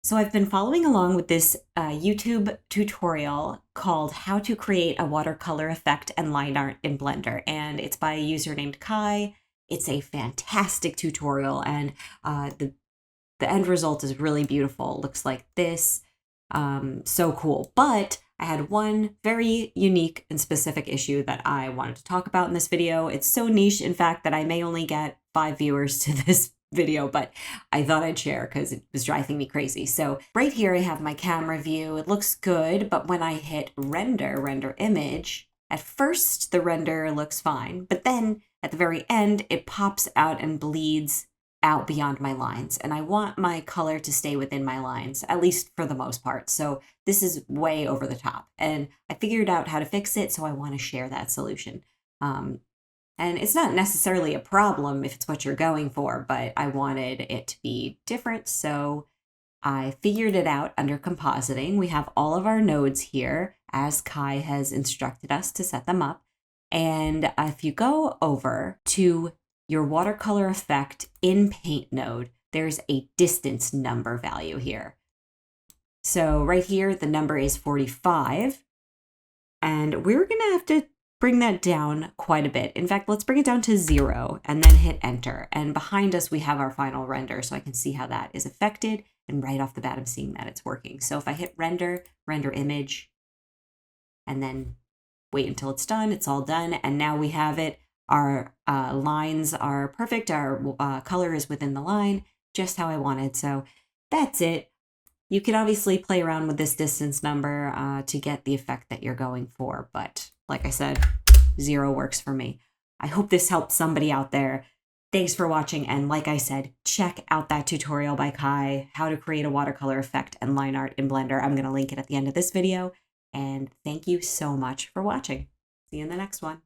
So I've been following along with this YouTube tutorial called How to Create a Watercolor Effect and Line Art in Blender, and it's by a user named Kai. It's a fantastic tutorial, and the end result is really beautiful. It looks like this. So cool. But I had one very unique and specific issue that I wanted to talk about in this video. It's so niche, in fact, that I may only get 5 viewers to this video, but I thought I'd share because it was driving me crazy. So right here I have my camera view. It looks good, but when I hit render image, at first the render looks fine, but then at the very end it pops out and bleeds out beyond my lines, and I want my color to stay within my lines, at least for the most part. So this is way over the top, and I figured out how to fix it, so I want to share that solution. And it's not necessarily a problem if it's what you're going for, but I wanted it to be different, so I figured it out under compositing. We have all of our nodes here, as Kai has instructed us to set them up. And if you go over to your watercolor effect in Paint node, there's a distance number value here. So right here, the number is 45. And we're going to have to bring that down quite a bit. In fact, let's bring it down to 0 and then hit enter. And behind us, we have our final render, so I can see how that is affected. And right off the bat, I'm seeing that it's working. So if I hit render image, and then wait until it's done, it's all done. And now we have it. Our lines are perfect. Our color is within the line, just how I wanted. So that's it. You can obviously play around with this distance number to get the effect that you're going for. But like I said, 0 works for me. I hope this helped somebody out there. Thanks for watching. And like I said, check out that tutorial by Kai, how to create a watercolor effect and line art in Blender. I'm going to link it at the end of this video. And thank you so much for watching. See you in the next one.